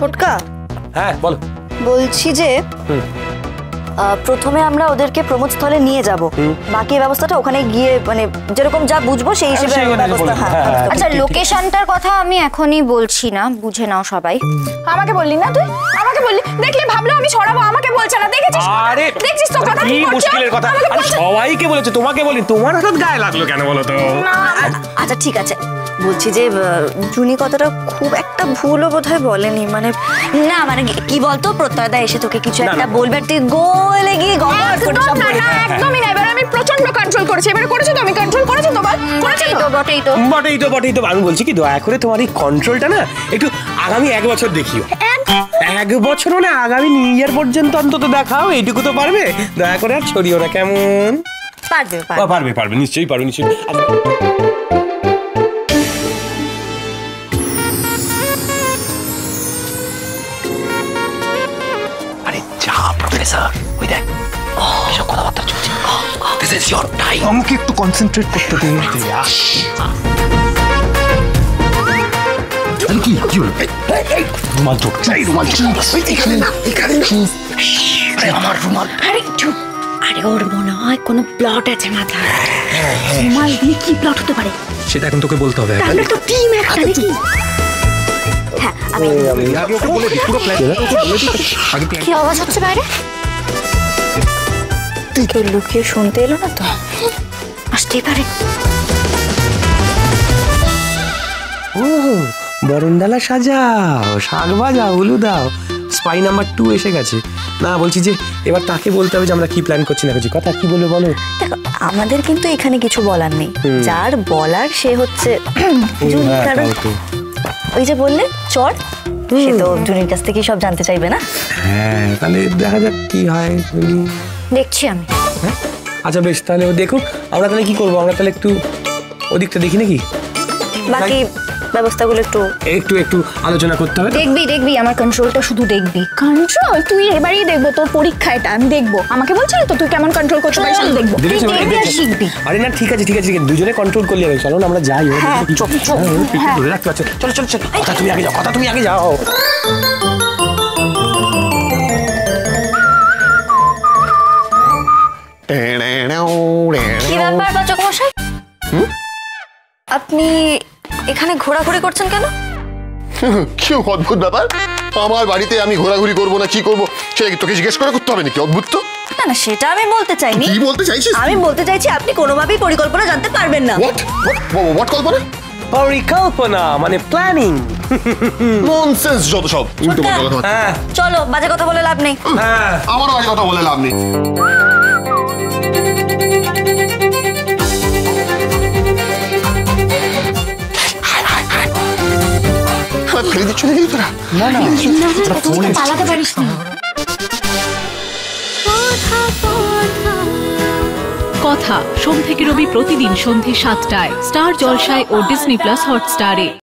পটকা। হ্যাঁ বলো। বলছি যে প্রথমে আমরা ওদেরকে প্রমোদ স্থলে নিয়ে যাব, বাকি ব্যবস্থাটা ওখানে গিয়ে মানে যেরকম যা বুঝবো সেই হিসেবে ব্যবস্থা। আচ্ছা লোকেশনটার কথা আমি এখনই বলছি না, বুঝে নাও সবাই। আমাকে বললি না তুই, আমাকে বললি, দেখলি ভাবলো আমি ছড়াবো, আমাকে বলছে না, দেখেছিস? আরে দেখছিস তো কথা কি মুশকিলের কথা। আরে সবাইকে বলেছে, তোমাকে বলি, তোমার হঠাৎ গায়ে লাগলো কেন বলো তো? আচ্ছা ঠিক আছে, বলছি যে জুনি কথাটা খুব একটা ভুলও বোধহয় বলেনি, মানে না মানে কি বলতো, প্রত্যয়দা এসে তোকে কিছু একটা না। বলবে, তুই গোলে গিয়ে গড়গড় করে সব বলে। একদমই না, এবার আমি প্রচন্ড কন্ট্রোল করেছি। এবারে করেছো তো, আমি কন্ট্রোল করেছি তো, বল করেছি তো। বটেই তো বটেই তো আমি বলছি কি, দয়া করে তোমার এই কন্ট্রোলটা না একটু আগামী 1 বছর দেখিও। 1 বছর মানে আগামী নিউ ইয়ার পর্যন্ত অন্তত দেখাও, এইটুকু তো পারবে? দয়া করে আর ছড়িও না, কেমন? পারবে নিশ্চয়ই পারবে, নিশ্চয়ই। আরে যা প্রফেসর, ওই দেখ এসব কথাবার্তা চলছে। This is your time. আমাকে একটু কনসেন্ট্রেট করতে দিন। আরে কি হলো? রুমাল চোখ, রুমাল চোখ। আমার রুমাল। আরে চুপ। আরে ওর মনে হয় কোনো প্লট আছে মাথায়। রুমাল দিয়ে কি প্লট হতে পারে সেটা এখন তোকে বলতে হবে। তাহলে তো টিম একটা নাকি? হ্যাঁ আমি আগে ওকে বলে দিই, পুরো প্ল্যান আগে কি আওয়াজ হচ্ছে বাইরে? কেউ লুকিয়ে শুনতে এলো না তো? আসতেই পারে। ও বরণডালা সাজাও, শাক ভাজাও, উলু দাও। স্পাই নাম্বার 2 এসে গেছে। না বলছি যে এবার তাকে বলতে হবে যে আমরা কি প্ল্যান করছি না করছি। কথা কি বলবে বলো? দেখো আমাদের কিন্তু এখানে কিছু বলার নেই, যার বলার সে হচ্ছে জুনি। কারণ ওই যে বললে চর, সে তো জুনির কাছ থেকে সব জানতে চাইবে না। হ্যাঁ তাহলে দেখা যাক কি হয়। দেখছি আমি। আচ্ছা বেশ, তাহলে ও দেখুক। আমরা তাহলে কি করবো, আমরা তাহলে একটু ওদিকটা দেখি নাকি? বাকি ব্যবস্থাগুলো একটু একটু একটু আলোচনা করতে হবে। দেখবি আমার কন্ট্রোলটা শুধু দেখবি। কন্ট্রোল তুই এবারেই দেখবো, তোর পরীক্ষা এটা, আমি দেখবো। আমাকে বলছিস তো তুই কেমন কন্ট্রোল করতে পারিস, আমি দেখবো। শিখবি। আরে না ঠিক আছে, দুজনে কন্ট্রোল করলে হবে। চলো না আমরা যাই। ধরে রাখতে পারছো? চলো চলো চলো। কথা তুমি আগে যাও। কি ব্যাপার পাচক মশাই, আপনি এখানে ঘোরাঘুরি করছেন কেন? কি অদ্ভুত ব্যাপার, আমার বাড়িতে আমি ঘোরাঘুরি করবো না কি করবো সেটা কি তোকে জিজ্ঞেস করে করতে হবে নাকি? অদ্ভুত তো। না না সেটা আমি বলতে চাইনি। কি বলতে চাইছিস? আমি বলতে চাইছি আপনি কোনোভাবেই পরিকল্পনা জানতে পারবেন না। হোয়াট কল্পনা? পরিকল্পনা মানে প্ল্যানিং। ননসেন্স যত সব। চলো বাজে কথা বলে লাভ নেই। আমারও বাজে কথা বলে লাভ নেই। ফেলে দিচ্ছ নাকি তোরা? না পালাতে পারিস না। কথা সোম থেকে রবি প্রতিদিন সন্ধ্যে 7টায় স্টার জলসায় ও ডিজনি প্লাস হটস্টারে।